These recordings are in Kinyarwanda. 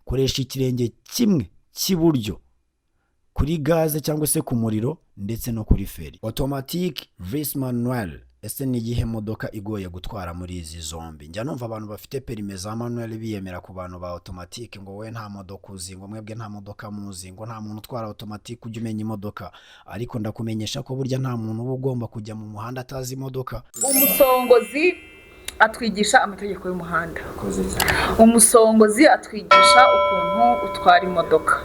koresha ikirenge kimwe cy'iburyo kuri gaze cyangwa se ku muriro ndetse no kuri feri. Automatic vs manuel, ese ni iyihe modoka igoye gutwara muri izi zombi? Njya numva abantu bafite perime za manuel biyemera ku bantu ba automatic ngo we nta modoka uzi, ngo mwebwe nta modoka muzi, ngo nta muntu utwara automatic ujya umenya imodoka. Ariko ndakumenyesha ko burya nta muntu uba ugomba kujya mu muhanda atazi imodoka. Umusongozi atwigisha amategeko y'umuhanda. Umusongozi atwigisha ukuntu utwara imodoka.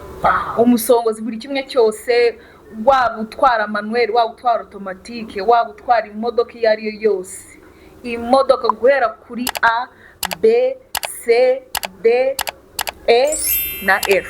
Umusongozi buri kimwe cyose, waba utwara manuel, waba utwara automatique, waba utwara imodoka iyo ari yo yose, imodoka guhera kuri A, B, C, D, E na F.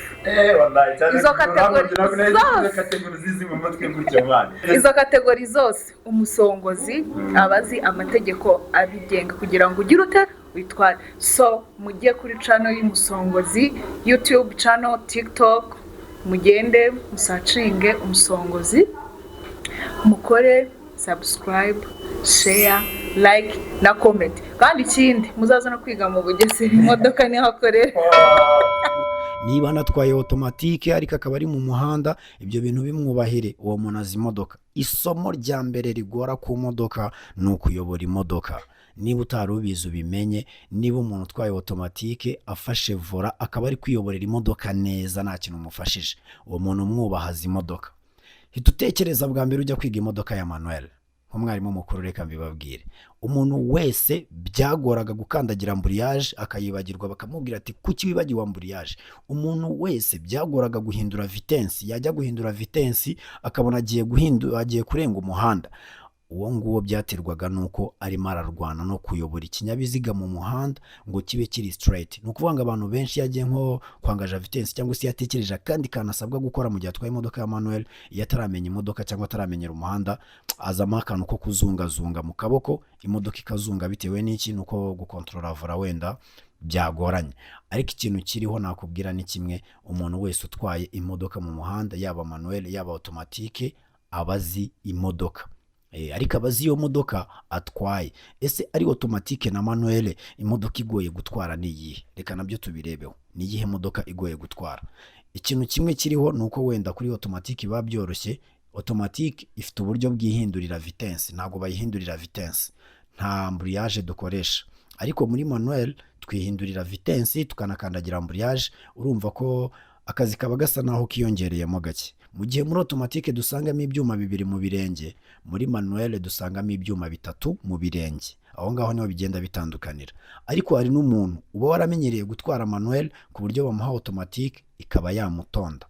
Izo kategori zose umusongozi abazi amategeko abigenga kugira ngo ugire ute witware. So mugiye kuri channel y'umusongozi, YouTube channel, TikTok, mugende musacinge umusongozi, mukore subscribe, share, like na comment. Kandi ikindi muzaza no kwiga mu Bugesera imodoka ni hakorera. Niba anatwaye automatique ariko akaba ari mu muhanda, ibyo bintu bimwubahire, uwo muntu azi imodoka. Isomo rya mbere rigora ku modoka ni ukuyobora imodoka. Niba utari ubizi ubimenye. Niba umuntu utwaye automatique afashe vola akaba ari kwiyoborera imodoka neza nta kintu umufashije, uwo muntu umwubahaza imodoka. Hita utekereza bwa mbere ujya kwiga imodoka ya manuel. Nk'umwarimu mukuru reka mbibabwire, umuntu wese byagoraga gukandagira amburiyaje akayibagirwa bakamubwira ati kuki wibagiwe amburiyaje. Umuntu wese byagoraga guhindura vitensi, yajya guhindura vitensi akabona agiye kurenga umuhanda, uwo nguwo byaterwaga nuko arimo ararwana no kuyobora ikinyabiziga mu muhanda ngo kibe kiri straight. Nukuvuga ngo abantu benshi yagiye nko kwangaja vitensi cyangwa se yatekereje kandi kanasabwa gukora mu gihe atwaye imodoka ya manuel, iyo ataramenya imodoka cyangwa ataramenyera umuhanda, azamo akantu ko kuzungazunga mu kaboko, imodoka ikazunga bitewe n'iki nuko gukontrola vola wenda byagoranye. Ariko ikintu kiriho nakubwira ni kimwe, umuntu wese utwaye imodoka mu muhanda yaba manuel yaba automatique abazi imodoka. Ariko abazi iyo modoka atwaye. Ese ari automatique na manuel imodoka igoye gutwara ni iyihe? Reka nabyo tubirebeho. Ni iyihe modoka igoye gutwara? Ikintu kimwe kiriho nuko wenda kuri automatique biba byoroshye. Automatique ifite uburyo bwihindurira vitensi, ntabwo bayihindurira vitensi, nta amburiyaje dukoresha. Ariko muri manuel twihindurira vitensi tukanakandagira amburiyaje. Urumva ko akazi kaba gasa naho kiyongereyemo gake. Mu gihe muri automatique dusangamo ibyuma bibiri mu birenge, muri manuel dusangamo ibyuma bitatu mu birenge. Aho ngaho niho bigenda bitandukanira. Ariko hari n'umuntu uba waramenyereye gutwara manuel ku buryo bamuha automatique ikaba yamutonda.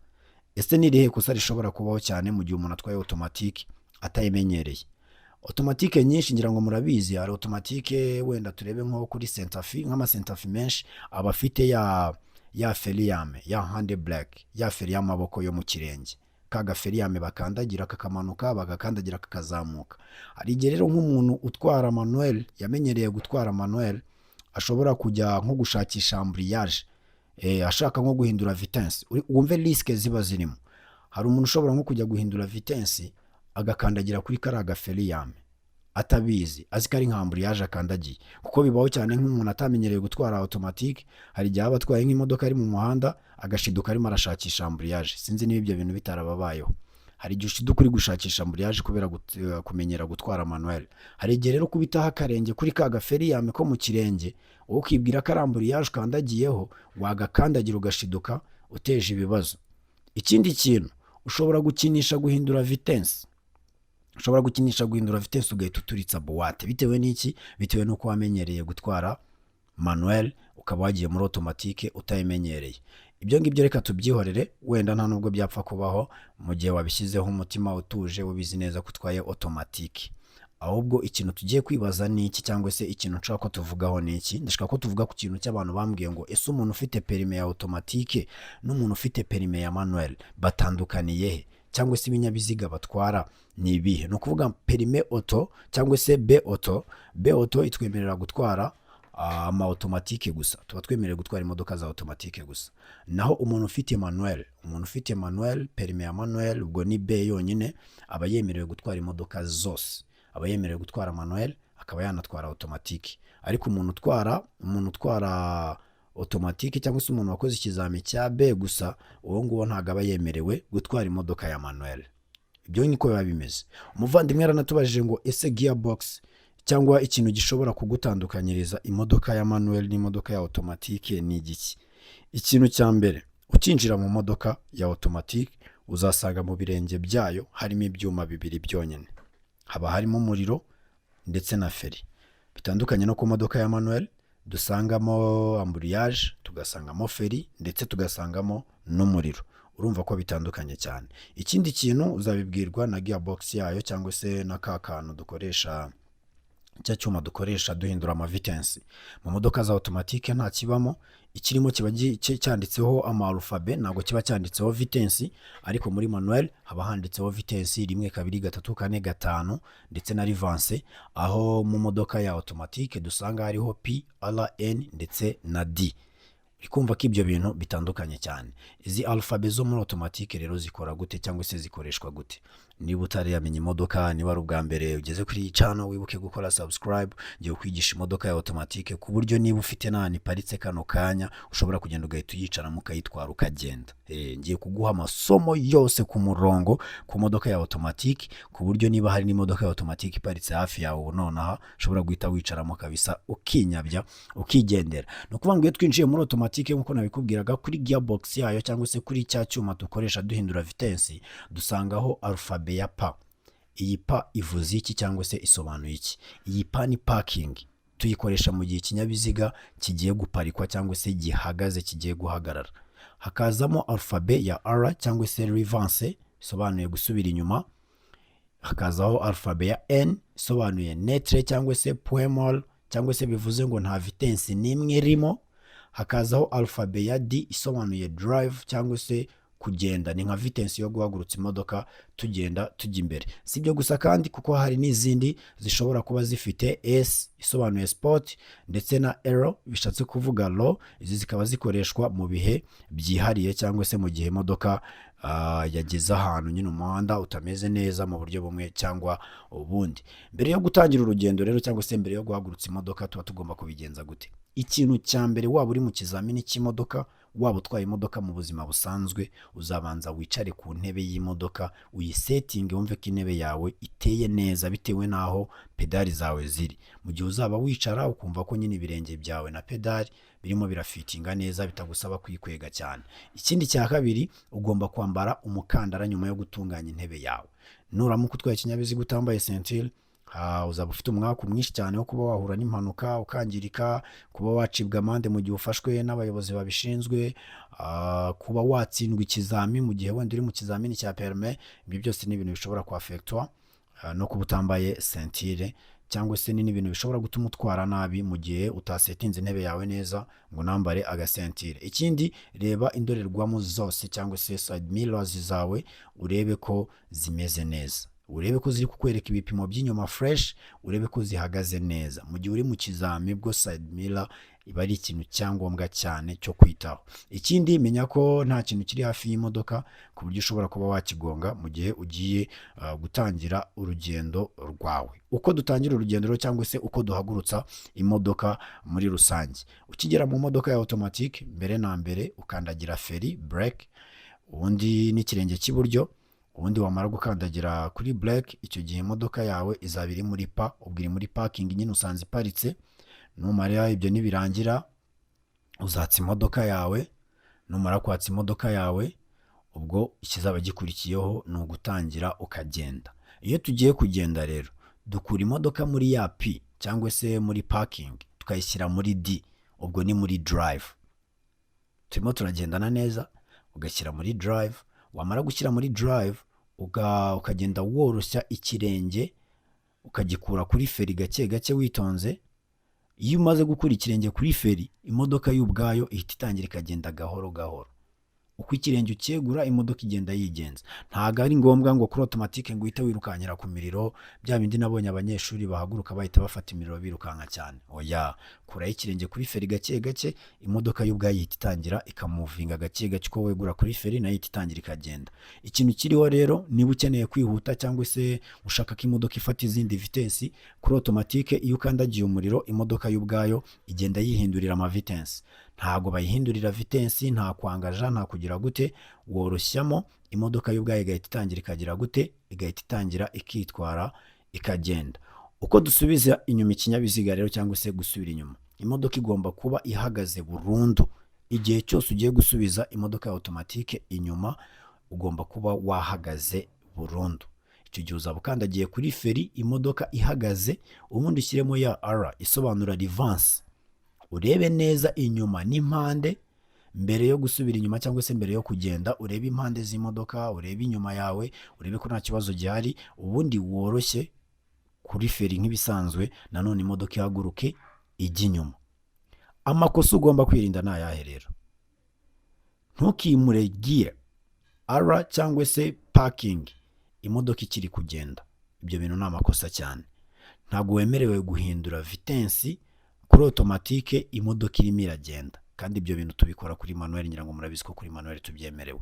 Ese ni irihe kosa rishobora kubaho cyane mu gihe umuntu atwaye automatique atayimenyereye? Automatique nyinshi ngira ngo murabizi, hari automatique wenda turebe nko kuri Sentafi, nk'ama Sentafi menshi abafite ya feriyame, ya hand brake, ya feri y'amaboko yo mu kirenge. Kaga feriyame bakandagira kakamanuka, bagakandagira kakazamuka. Hari igihe rero nk'umuntu utwara manuel yamenyereye gutwara manuel ashobora kujya nko gushakisha amburiyaje, ashaka nko guhindura vitensi. Wumve risque ziba zirimo. Hari umuntu ushobora nko kujya guhindura vitensi agakandagira kuri karaga feriyame atabizi, azi ko ari nka amburiyaje akandagiye. Kuko bibaho cyane nk'umuntu atamenyereye gutwara automatique, hari igihe aba atwaye nk'imodoka ari mu muhanda agashiduka arimo arashakisha amburiyaje. Sinzi niba ibyo bintu bitarababayeho. Hari igihe ushiduka uri gushakisha amburiyaje kubera kumenyera gutwara manuel. Hari igihe rero kubitaho akarenge kuri kaga feriyame ko mu kirenge, wowe ukibwira ko ari amburiyaje ukandagiyeho, wagakandagira ugashiduka uteje ibibazo. Ikindi kintu, ushobora gukinisha guhindura vitensi. Ushobora gukinisha guhindura vitensi ugahita uturitsa buwate. Bitewe n'iki? Bitewe n'uko wamenyereye gutwara manuel ukaba wagiye muri automatique utayimenyereye. Ibyo ngibyo reka tubyihorere, wenda nta nubwo byapfa kubaho mu gihe wabishyizeho umutima utuje ubizi neza ko utwaye automatique. Ahubwo ikintu tugiye kwibaza ni iki, cyangwa se ikintu nshaka ko tuvugaho ni iki. Ndashaka ko tuvuga ku kintu cy'abantu bambwiye ngo ese umuntu ufite perime ya automatique n'umuntu ufite perime ya manuel batandukaniye he, cyangwa se ibinyabiziga batwara ni ibihe? Ni ukuvuga perime auto cyangwa se B auto itwemerera gutwara ama automatique gusa. Tuba twemerewe gutwara imodoka za automatique gusa. Naho umuntu ufite manuel, perime ya manuel ubwo ni B yonyine, aba yemerewe gutwara imodoka zose. Aba yemerewe gutwara manuel akaba yanatwara automatique. Ariko umuntu utwara automatique cyangwa se umuntu wakoze ikizami cya B gusa, uwo nguwo ntabwo aba yemerewe gutwara imodoka ya manuel. Ibyo niko biba bimeze. Umuvandimwe yaranatubajije ngo ese gearbox cyangwa ikintu gishobora kugutandukanyiriza imodoka ya manuel n'imodoka ya automatique ni igiki? Ikintu cya mbere, ukinjira mu modoka ya automatique uzasanga mu birenge byayo harimo ibyuma bibiri byonyine, haba harimo umuriro ndetse na feri. Bitandukanye no ku modoka ya manuel dusangamo amburiyage, tugasangamo feri ndetse tugasangamo n'umuriro. Urumva ko bitandukanye cyane. Ikindi kintu uzabibwirwa na gearbox yayo cyangwa se na ka kantu dukoresha, cya cyuma dukoresha duhindura amavitensi. Mu modoka za automatique nta kibamo, ikirimo kiba cyanditseho alphabet, ntabwo kiba cyanditseho vitensi, ariko muri manuel haba handitseho vitensi 1 2 3 4 5 ndetse na rivanse, aho mu modoka ya automatique dusanga hariho P, R, N ndetse na D. Ikumva ko ibyo bintu bitandukanye cyane. Izi alphabet zo muri automatique rero zikora gute cyangwa se zikoreshwa gute? Niba utari yamenye imodoka, niba ari ubwa mbere ugeze kuri iyi channel, wibuke gukora subscribe. Ngiye kwigisha imodoka ya automatique ku buryo niba ufite nani paritse kano kanya ushobora kugenda ugahita uyicaramo ukayitwara ukagenda. Ngiye kuguha amasomo yose ku murongo ku modoka ya automatique, ku buryo niba hari n'imodoka ya automatique iparitse hafi yawe nonaha ushobora guhita wicaramo kabisa ukinyabya ukigendera. No kuvuga ngo iyo twinjiye muri automatique nkuko nabikubwiraga, kuri gearbox yayo cyangwa se kuri cya cyuma dukoresha duhindura vitensi, dusangaho alphabet ya P. Iyi P ivuze iki cyangwa se isobanuye iki? Iyi P ni parking. Tuyikoresha mu gihe ikinyabiziga kigiye guparikwa cyangwa se gihagaze kigiye guhagarara. Hakazamo alphabet ya R cyangwa se reverse, isobanuye gusubira inyuma. Hakazaho alphabet ya N, isobanuye netre cyangwa se point mort, cyangwa se bivuze ngo nta vitensi n'imwe irimo. Hakazaho alphabet ya D, isobanuye drive cyangwa se kugenda, ni nka vitensi yo guhagurutsa imodoka tugenda tujya imbere. Si ibyo gusa kandi, kuko hari n'izindi zishobora kuba zifite S, isobanuye sport, ndetse na R bishatse kuvuga low. Izi zikaba zikoreshwa mu bihe byihariye cyangwa se mu gihe imodoka yageze ahantu nyine umuhanda utameze neza mu buryo bumwe cyangwa ubundi. Mbere yo gutangira urugendo rero cyangwa se mbere yo guhagurutsa imodoka tuba tugomba kubigenza gute? Ikintu cya mbere, waba uri mu kizamini cy'imodoka, waba utwaye imodoka mu buzima busanzwe, uzabanza wicare ku ntebe y'imodoka, uyisetinge, wumve ko intebe yawe iteye neza bitewe n'aho pedali zawe ziri. Mu gihe uzaba wicara ukumva ko nyine ibirenge byawe na pedali birimo birafitinga neza, bitagusaba kwikwega cyane. Ikindi cya kabiri, ugomba kwambara umukandara nyuma yo gutunganya intebe yawe. Nuramuka utwaye ikinyabiziga utambaye ceinture, uzaba ufite umwaka mwinshi cyane wo kuba wahura n'impanuka ukangirika, kuba wacibwa amande mu gihe ufashwe n'abayobozi babishinzwe, kuba watsindwa ikizami mu gihe wenda uri mu kizamini cya permis. Ibyo byose ni ibintu bishobora kuafectwa no kuba utambaye ceinture, cyangwa se ni ibintu bishobora gutuma utwara nabi mu gihe utasetinze intebe yawe neza ngo nambare agasentire. Ikindi, reba indorerwamo zose cyangwa se side mirrors zawe, urebe ko zimeze neza, urebe ko ziri kukwereka ibipimo by'inyuma fresh, urebe ko zihagaze neza. Mu gihe uri mu kizami bwo side mirror iba ari ikintu cyangombwa cyane cyo kwitaho. Ikindi, menya ko nta kintu kiri hafi y'imodoka ku buryo ushobora kuba wakigonga mu gihe ugiye gutangira urugendo rwawe. Uko dutangira urugendo rero cyangwa se uko duhagurutsa imodoka muri rusange, ukigera mu modoka ya automatique, mbere na mbere ukandagira feri brake, ubundi n'ikirenge cy'iburyo. Ubundi wamara gukandagira kuri brake, icyo gihe imodoka yawe izaba iri muri P, ubwo iri muri parking nyine usanze iparitse. Numara ibyo nibirangira, uzatsa imodoka yawe. Numara kwatsa imodoka yawe, ubwo ikizaba gikurikiyeho ni ugutangira ukagenda. Iyo tugiye kugenda rero, dukura imodoka muri ya P cyangwa se muri parking tukayishyira muri D, ubwo ni muri drive. Turimo turagendana neza, ugashyira muri drive. Wamara gushyira muri drive, ukagenda woroshya ikirenge, ukagikura kuri feri gake gake witonze. Iyo umaze gukura ikirenge kuri feri, imodoka y'ubwayo ihita itangira ikagenda gahoro gahoro. Uko ikirenge ucyegura, imodoka igenda yigenza. Ntago ari ngombwa ngo kuri automatique ngo uhite wirukankira ku miriro, bya bindi nabonye abanyeshuri bahaguruka bahita bafata imiriro birukanka cyane. Oya, kura ikirenge kuri feri gake gake, imodoka y'ubwayo ihita itangira ikamuvinga gake gake. Uko wegura kuri feri nayo ihita itangira ikagenda. Ikintu kiriho rero, niba ukeneye kwihuta cyangwa se ushaka ko imodoka ifata izindi vitesi, kuri automatique iyo ukandagiye umuriro, imodoka y'ubwayo igenda yihindurira ama vitesi. ntago bayihindurira vitensi, nta kwangaja, nta kugira gute, woroshyamo imodoka y'ubwayo igahita itangira ikagira gute, igahita itangira ikitwara ikagenda. Uko dusubiza inyuma ikinyabiziga rero cyangwa se gusubira inyuma, imodoka igomba kuba ihagaze burundu. Igihe cyose ugiye gusubiza imodoka ya automatique inyuma, ugomba kuba wahagaze burundu. Icyo gihe uzaba ukandagiye kuri feri, imodoka ihagaze, ubundi ushyiremo ya R isobanura reverse, urebe neza inyuma n'impande mbere yo gusubira inyuma cyangwa se mbere yo kugenda. Urebe impande z'imodoka, urebe inyuma yawe, urebe ko nta kibazo gihari, ubundi woroshye kuri feri nk'ibisanzwe, nanone imodoka ihaguruke ijya inyuma. Amakosa ugomba kwirinda ni ayahe rero? Ntukimure gear R cyangwa se parking imodoka ikiri kugenda. Ibyo bintu ni amakosa cyane. Ntabwo wemerewe guhindura vitensi kuri automatique imodoka irimo iragenda, kandi ibyo bintu tubikora kuri manuel. Ngira ngo murabizi ko kuri manuel tubyemerewe.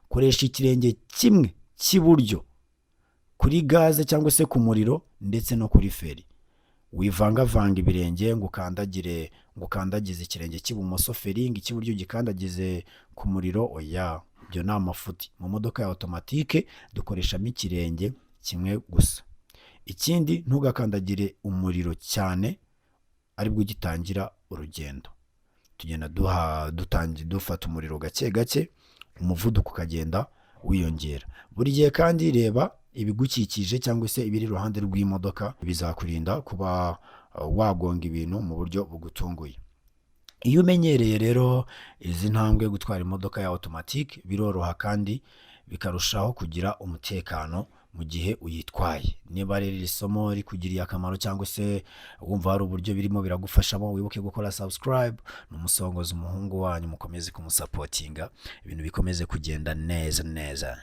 Koresha ikirenge kimwe cy'iburyo kuri gaze cyangwa se ku muriro ndetse no kuri feri. Wivangavanga ibirenge ngo ukandagize ikirenge cy'ibumoso feri, ngo icy'iburyo gikandagize ku muriro. Oya, ibyo ni amafuti. Mu modoka ya automatique dukoreshamo ikirenge kimwe gusa. Ikindi, ntugakandagire umuriro cyane aribwo ugitangira urugendo. Tugenda dufata umuriro gake gake, umuvuduko ukagenda wiyongera. Buri gihe kandi reba ibigukikije cyangwa se ibiri iruhande rw'imodoka, bizakurinda kuba wagonga ibintu mu buryo bugutunguye. Iyo umenyereye rero izi ntambwe gutwara imodoka ya automatique, biroroha kandi bikarushaho kugira umutekano mu gihe uyitwaye. Niba rero iri somo rikugiriye akamaro cyangwa se wumva hari uburyo birimo biragufashamo, wibuke gukora subscribe. N'umusongozi umuhungu wanyu, mukomeze kumusapotinga, ibintu bikomeze kugenda neza neza.